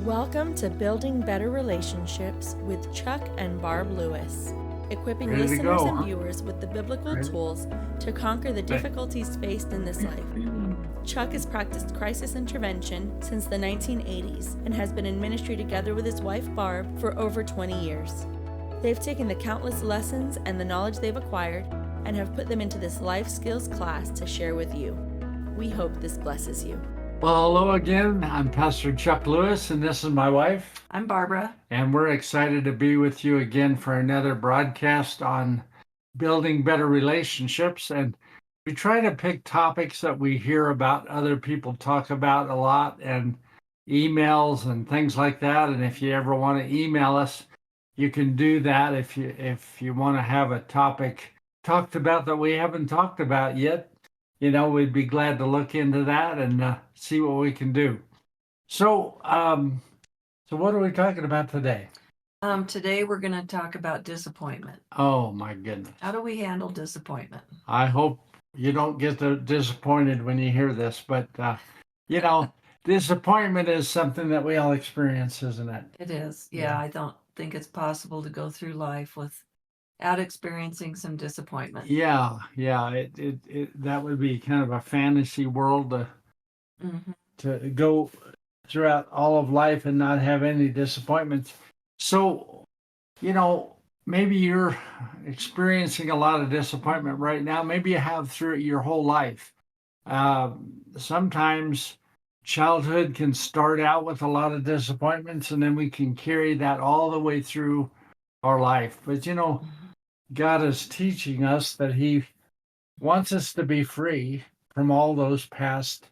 Welcome to Building Better Relationships with Chuck and Barb Lewis, equipping Ready to listeners go, and huh? viewers with the biblical Ready? tools to conquer the difficulties faced in this life. Chuck has practiced crisis intervention since the 1980s and has been in ministry together with his wife Barb for over 20 years. They've taken the countless lessons and the knowledge they've acquired and have put them into this life skills class to share with you. We hope this blesses you. Well, hello again. I'm Pastor Chuck Lewis, and this is my wife. I'm Barbara. And we're excited to be with you again for another broadcast on building better relationships. And we try to pick topics that we hear about other people talk about a lot, and emails and things like that. And if you ever want to email us, you can do that if you want to have a topic talked about that we haven't talked about yet. We'd be glad to look into that and see what we can do. So what are we talking about today? Today we're going to talk about disappointment. Oh my goodness. How do we handle disappointment? I hope you don't get disappointed when you hear this, but disappointment is something that we all experience, isn't it? It is. Yeah. Yeah, I don't think it's possible to go through life without experiencing some disappointment. Yeah. It that would be kind of a fantasy world to go throughout all of life and not have any disappointments. So, maybe you're experiencing a lot of disappointment right now. Maybe you have through your whole life. Sometimes childhood can start out with a lot of disappointments, and then we can carry that all the way through our life. But, God is teaching us that He wants us to be free from all those past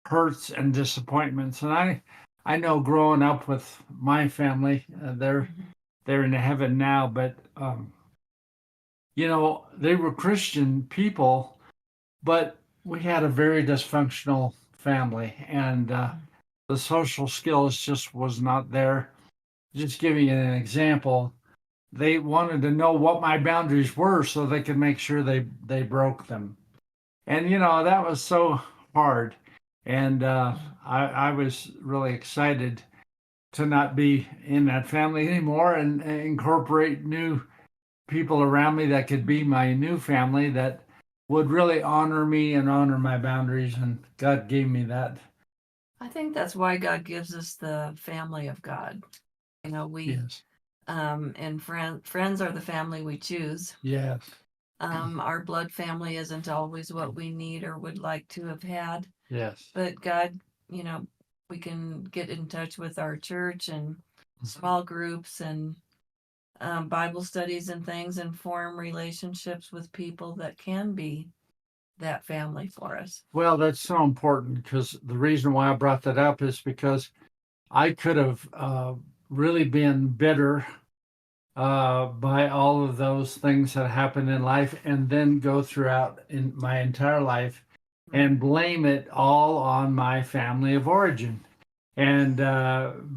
hurts and disappointments. And I know growing up with my family, they're in heaven now, but they were Christian people, but we had a very dysfunctional family, and the social skills just was not there. Just giving you an example, they wanted to know what my boundaries were so they could make sure they broke them. And, that was so hard. And I was really excited to not be in that family anymore and incorporate new people around me that could be my new family that would really honor me and honor my boundaries. And God gave me that. I think that's why God gives us the family of God. Yes. And friends are the family we choose. Yes. Our blood family isn't always what we need or would like to have had. Yes. But God, we can get in touch with our church and small groups and Bible studies and things and form relationships with people that can be that family for us. Well, that's so important, because the reason why I brought that up is because I could have really been bitter by all of those things that happen in life, and then go throughout in my entire life and blame it all on my family of origin, and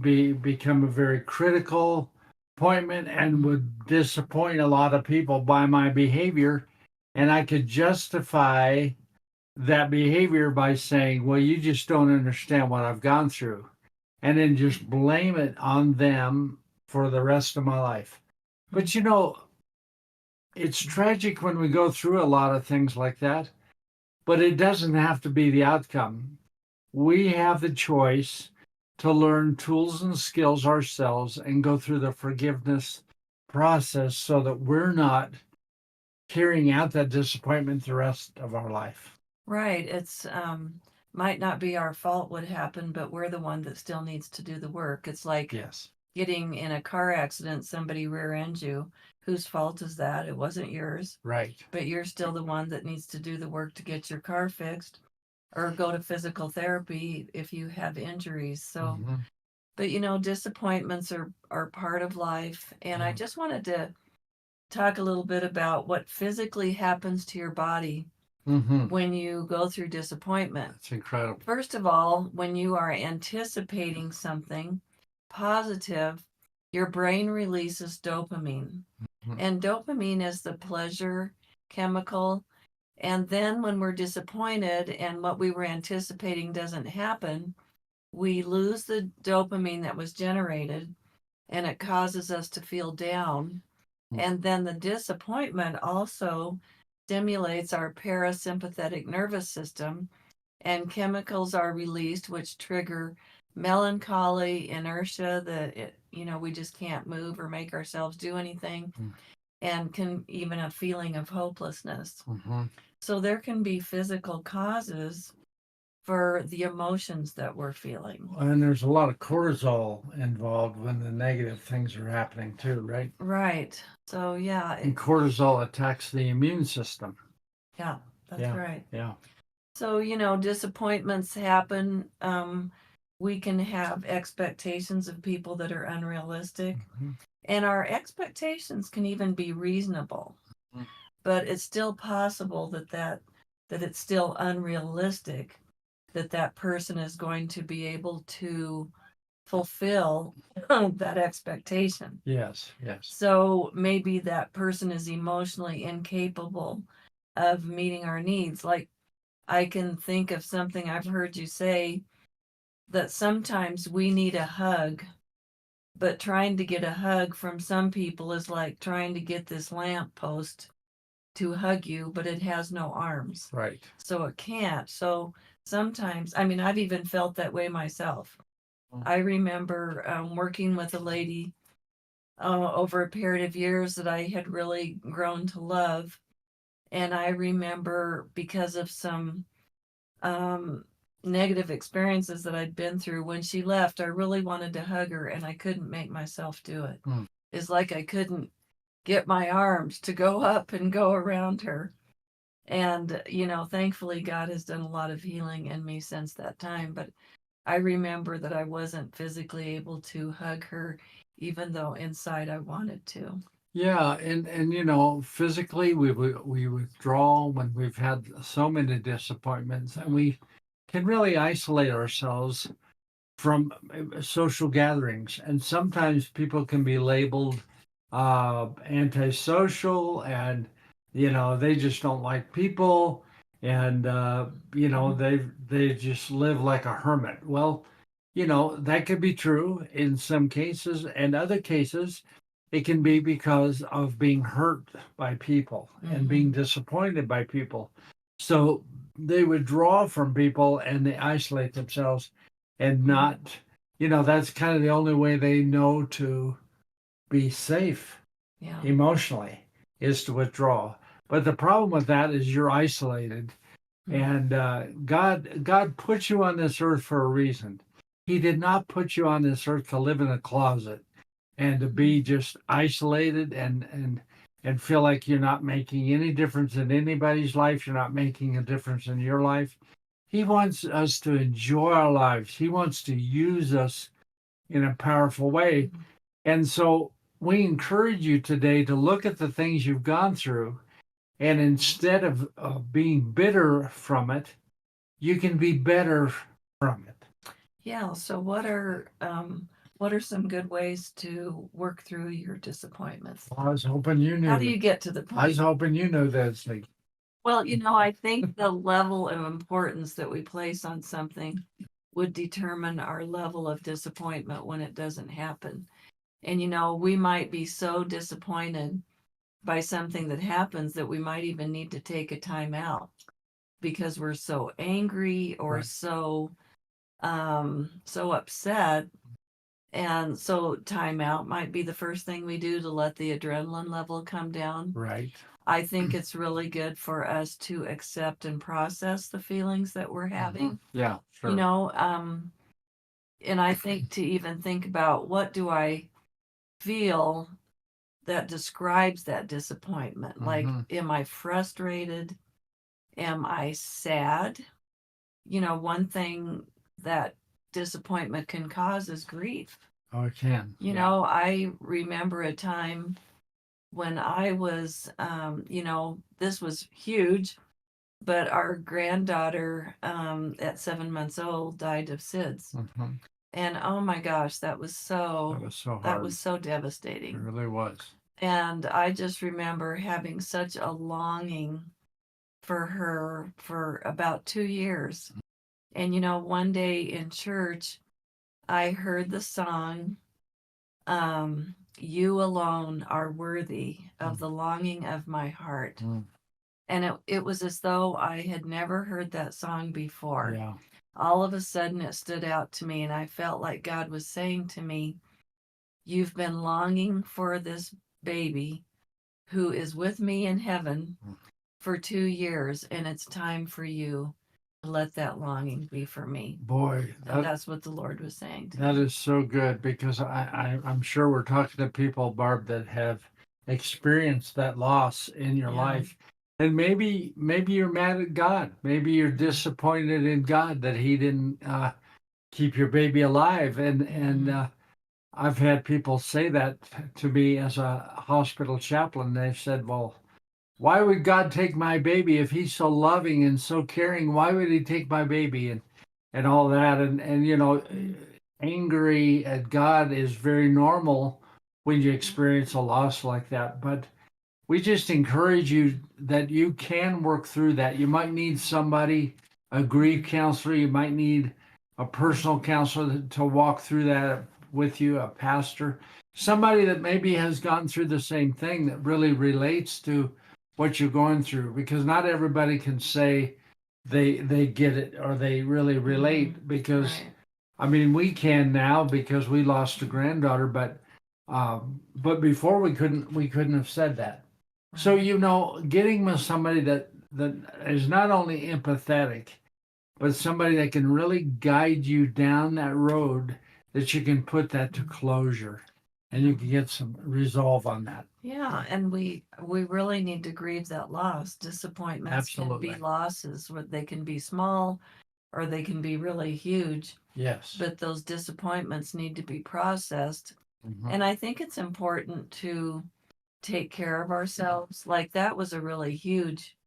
become a very critical appointment and would disappoint a lot of people by my behavior. And I could justify that behavior by saying, well, you just don't understand what I've gone through, and then just blame it on them for the rest of my life. But it's tragic when we go through a lot of things like that, but it doesn't have to be the outcome. We have the choice to learn tools and skills ourselves and go through the forgiveness process so that we're not carrying out that disappointment the rest of our life. Right. It's might not be our fault what happened, but we're the one that still needs to do the work. It's like getting in a car accident, somebody rear ends you. Whose fault is that? It wasn't yours. Right. But you're still the one that needs to do the work to get your car fixed or go to physical therapy if you have injuries. So, but disappointments are part of life. And I just wanted to talk a little bit about what physically happens to your body when you go through disappointment. It's incredible. First of all, when you are anticipating something positive, your brain releases dopamine. And dopamine is the pleasure chemical. And then when we're disappointed and what we were anticipating doesn't happen, we lose the dopamine that was generated, and it causes us to feel down. And then the disappointment also stimulates our parasympathetic nervous system, and chemicals are released which trigger melancholy, inertia, we just can't move or make ourselves do anything, and can even a feeling of hopelessness. So there can be physical causes for the emotions that we're feeling. And there's a lot of cortisol involved when the negative things are happening too, right? Right. So yeah, And cortisol attacks the immune system. yeah, that's right. Yeah. So, disappointments happen. We can have expectations of people that are unrealistic, and our expectations can even be reasonable, but it's still possible that it's still unrealistic that person is going to be able to fulfill that expectation. Yes. So maybe that person is emotionally incapable of meeting our needs. Like, I can think of something I've heard you say, that sometimes we need a hug, but trying to get a hug from some people is like trying to get this lamp post to hug you, but it has no arms. Right. So it can't. So sometimes, I've even felt that way myself. I remember working with a lady over a period of years that I had really grown to love. And I remember, because of some negative experiences that I'd been through, when she left, I really wanted to hug her, and I couldn't make myself do it. It's like I couldn't get my arms to go up and go around her. And, thankfully, God has done a lot of healing in me since that time. But I remember that I wasn't physically able to hug her, even though inside I wanted to. Yeah, and physically we withdraw when we've had so many disappointments, and we can really isolate ourselves from social gatherings. And sometimes people can be labeled antisocial, and they just don't like people, and they just live like a hermit. Well, that could be true in some cases, and other cases it can be because of being hurt by people and being disappointed by people. So they withdraw from people and they isolate themselves, and not, that's kind of the only way they know to be safe emotionally, is to withdraw. But the problem with that is you're isolated, and God put you on this earth for a reason. He did not put you on this earth to live in a closet and to be just isolated and feel like you're not making any difference in anybody's life. You're not making a difference in your life. He wants us to enjoy our lives. He wants to use us in a powerful way. And so we encourage you today to look at the things you've gone through, and instead of being bitter from it, you can be better from it. Yeah. So what are some good ways to work through your disappointments? Well, I was hoping you knew. How do you get to the point? I was hoping you knew that, Snake. Well, I think the level of importance that we place on something would determine our level of disappointment when it doesn't happen. And, we might be so disappointed by something that happens that we might even need to take a time out because we're so angry or Right. so upset. And so timeout might be the first thing we do to let the adrenaline level come down. Right. I think it's really good for us to accept and process the feelings that we're having. Yeah, sure. And I think to even think about, what do I feel that describes that disappointment? Like, am I frustrated? Am I sad? One thing that disappointment can cause is grief. Oh, it can. I remember a time when I was, this was huge, but our granddaughter at 7 months old died of SIDS. And oh my gosh, that was so hard. That was so devastating. It really was. And I just remember having such a longing for her for about 2 years. And one day in church, I heard the song, You Alone Are Worthy of the Longing of My Heart. Mm. And it was as though I had never heard that song before. Yeah. All of a sudden it stood out to me, and I felt like God was saying to me, you've been longing for this baby who is with me in heaven for 2 years, and it's time for you to let that longing be for me. Boy, And that's what the Lord was saying to that me. is so good, because I'm sure we're talking to people, Barb, that have experienced that loss in your Yeah. life. And maybe you're mad at God. Maybe you're disappointed in God that He didn't keep your baby alive. And I've had people say that to me as a hospital chaplain. They've said, "Well, why would God take my baby if He's so loving and so caring? Why would He take my baby?" And all that. And you know, angry at God is very normal when you experience a loss like that. But we just encourage you that you can work through that. You might need somebody, a grief counselor. You might need a personal counselor to walk through that with you, a pastor, somebody that maybe has gone through the same thing that really relates to what you're going through, because not everybody can say they get it or they really relate. Because Right. I mean, we can now because we lost a granddaughter, but before we couldn't have said that. So, Right. you know, getting with somebody that is not only empathetic, but somebody that can really guide you down that road, that you can put that to closure and you can get some resolve on that. Yeah, and we really need to grieve that loss. Disappointments can Absolutely. be losses, where they can be small or they can be really huge, Yes. but those disappointments need to be processed. Mhm. And I think it's important to take care of ourselves. Like that was a really huge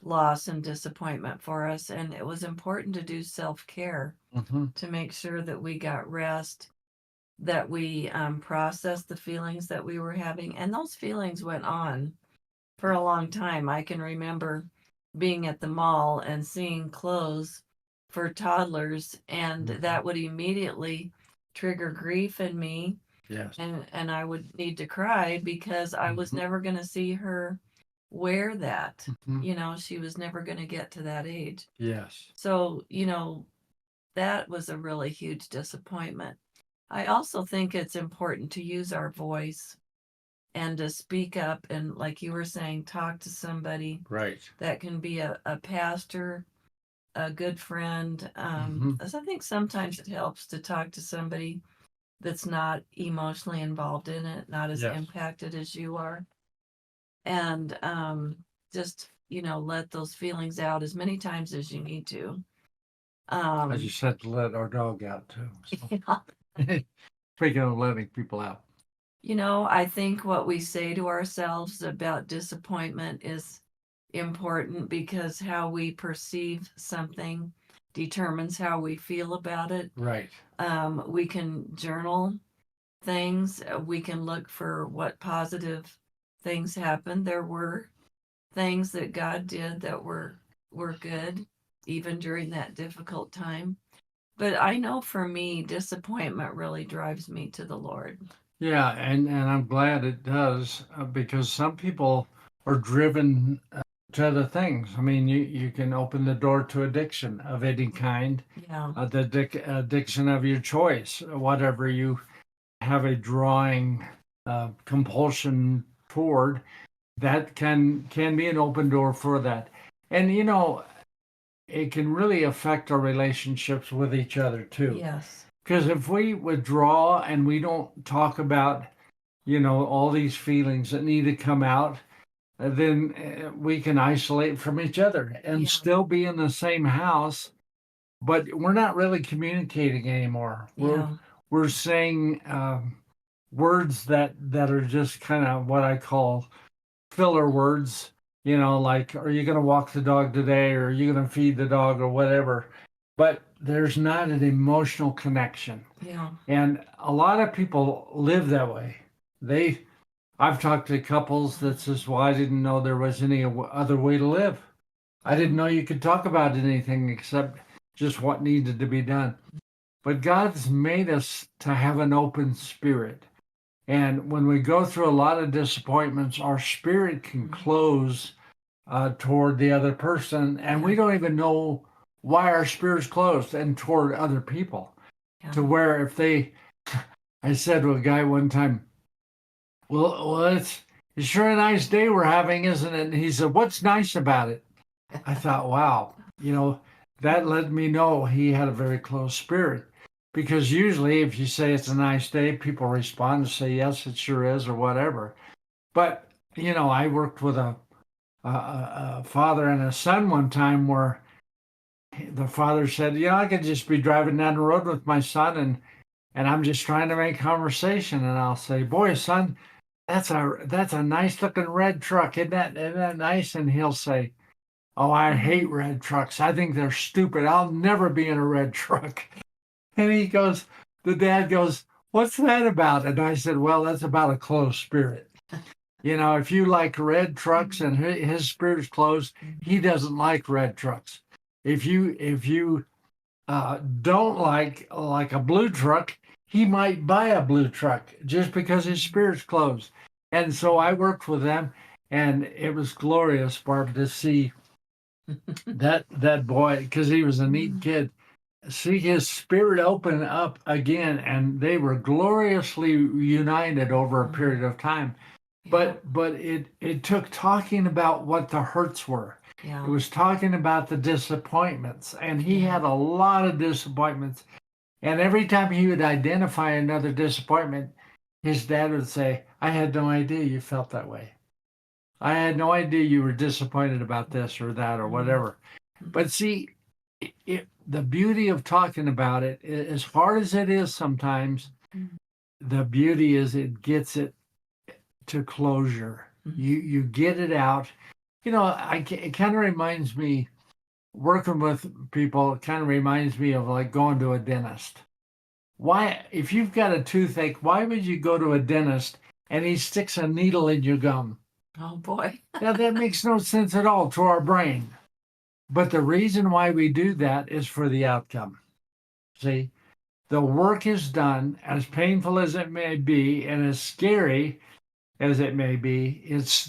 loss and disappointment for us, and it was important to do self-care Mhm. to make sure that we got rest, that we processed the feelings that we were having. And those feelings went on for a long time. I can remember being at the mall and seeing clothes for toddlers, and that would immediately trigger grief in me. Yes. And I would need to cry because I was never going to see her wear that. Mhm. You know, she was never going to get to that age. Yes. So, you know, that was a really huge disappointment. I also think it's important to use our voice and to speak up and, like you were saying, talk to somebody Right. that can be a pastor, a good friend. Mhm. As I think sometimes it helps to talk to somebody that's not emotionally involved in it, not as Yes. impacted as you are. And just, you know, let those feelings out as many times as you need to. I just had to let our dog out too. So. Yeah. Speaking of letting people out. You know, I think what we say to ourselves about disappointment is important, because how we perceive something determines how we feel about it. Right. We can journal things. We can look for what positive things happened. There were things that God did that were good, even during that difficult time. But I know for me, disappointment really drives me to the Lord. Yeah, and I'm glad it does, because some people are driven to other things. I mean, you can open the door to addiction of any kind, Yeah. the addiction of your choice, whatever you have a drawing compulsion toward. That can be an open door for that. And you know, it can really affect our relationships with each other too. Yes. Because if we withdraw and we don't talk about, you know, all these feelings that need to come out, then we can isolate from each other and Yeah. still be in the same house, but we're not really communicating anymore. Yeah. We're saying words that are just kind of what I call filler words. You know, like, are you going to walk the dog today, or are you going to feed the dog, or whatever? But there's not an emotional connection. Yeah. And a lot of people live that way. I've talked to couples that says, "Well, I didn't know there was any other way to live. I didn't know you could talk about anything except just what needed to be done." But God's made us to have an open spirit. And when we go through a lot of disappointments, our spirit can close toward the other person, and we don't even know why our spirit's closed, and toward other people. To where if they, I said to a guy one time, well, it's sure a nice day we're having, isn't it? And he said, what's nice about it? I thought, wow, that let me know he had a very close spirit. Because usually if you say it's a nice day, people respond and say, yes, it sure is, or whatever. But, I worked with a father and a son one time where the father said, I could just be driving down the road with my son and I'm just trying to make conversation. And I'll say, boy, son, that's a nice looking red truck. Isn't that nice? And he'll say, oh, I hate red trucks. I think they're stupid. I'll never be in a red truck. And the dad goes, what's that about? And I said, well, that's about a closed spirit. If you like red trucks and his spirit's closed, he doesn't like red trucks. If you don't like a blue truck, he might buy a blue truck just because his spirit's closed. And so I worked with them, and it was glorious, Barb, to see that boy, because he was a neat kid, see his spirit open up again, and they were gloriously united over a period of time. But it took talking about what the hurts were. It was talking about the disappointments, and he had a lot of disappointments. And every time he would identify another disappointment, his dad would say, I had no idea you felt that way. I had no idea you were disappointed about this or that or whatever. But see, the beauty of talking about it, as hard as it is sometimes, the beauty is it gets it to closure. You get it out. It kind of reminds me, working with people, it kind of reminds me of like going to a dentist. Why, if you've got a toothache, why would you go to a dentist and he sticks a needle in your gum? Oh, boy. Now, that makes no sense at all to our brain. But the reason why we do that is for the outcome. See, the work is done, as painful as it may be and as scary as it may be,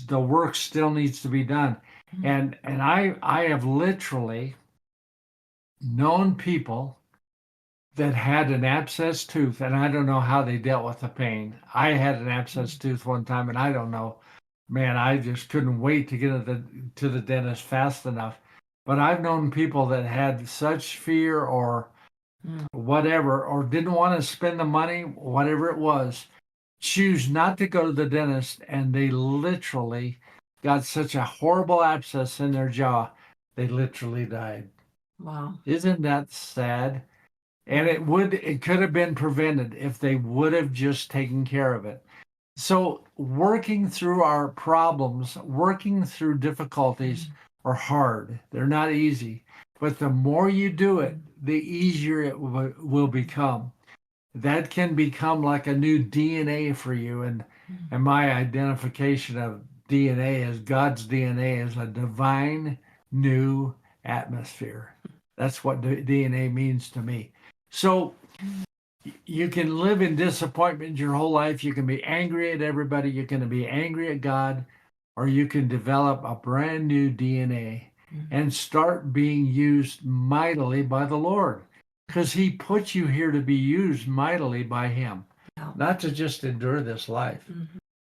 the work still needs to be done. And I have literally known people that had an abscessed tooth, and I don't know how they dealt with the pain. I had an abscessed tooth one time, and I don't know. Man, I just couldn't wait to get to the dentist fast enough. But I've known people that had such fear or whatever, or didn't want to spend the money, whatever it was, choose not to go to the dentist, and they literally got such a horrible abscess in their jaw, they literally died. Wow. Isn't that sad? And it could have been prevented if they would have just taken care of it. So working through our problems, working through difficulties are hard. They're not easy. But the more you do it, the easier it will become. That can become like a new DNA for you. And my identification of DNA as God's DNA is a divine new atmosphere. That's what DNA means to me. So you can live in disappointment your whole life. You can be angry at everybody. You can be angry at God, or you can develop a brand new DNA and start being used mightily by the Lord, because he put you here to be used mightily by him, not to just endure this life,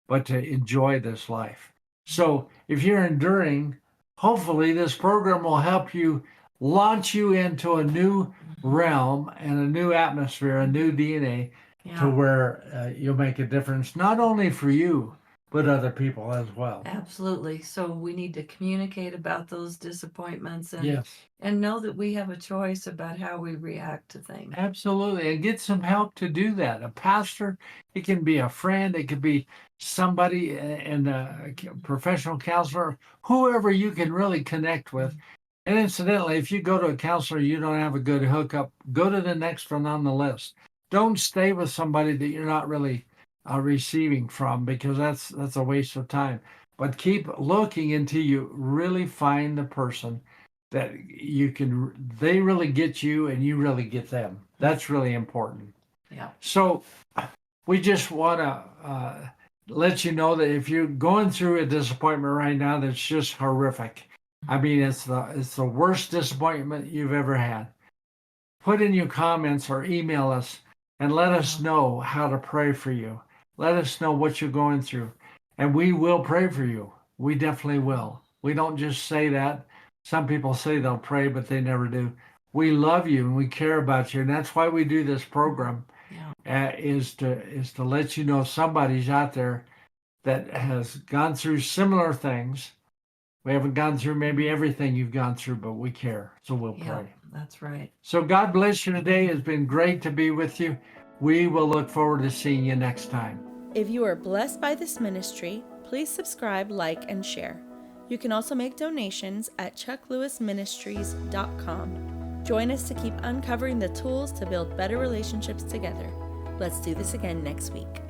but to enjoy this life. So if you're enduring, hopefully this program will help you launch you into a new realm and a new atmosphere, a new DNA, to where you'll make a difference, not only for you, but other people as well. Absolutely. So we need to communicate about those disappointments and Yes, and know that we have a choice about how we react to things. absolutely. And get some help to do that. A pastor, it can be a friend, it could be somebody in a professional counselor, whoever you can really connect with. And incidentally, if you go to a counselor, you don't have a good hookup, go to the next one on the list. Don't stay with somebody that you're not really receiving from, because that's a waste of time. But keep looking until you really find the person that they really get you and you really get them. That's really important. Yeah. So we just want to let you know that if you're going through a disappointment right now that's just horrific, I mean, it's the worst disappointment you've ever had, put in your comments or email us and let us know how to pray for you. Let us know what you're going through, and we will pray for you. We definitely will. We don't just say that. Some people say they'll pray, but they never do. We love you and we care about you, and that's why we do this program. Is to let you know somebody's out there that has gone through similar things. We haven't gone through maybe everything you've gone through, but we care, so we'll pray. That's right. So God bless you today. It's been great to be with you. We will look forward to seeing you next time. If you are blessed by this ministry, please subscribe, like, and share. You can also make donations at chucklewisministries.com. Join us to keep uncovering the tools to build better relationships together. Let's do this again next week.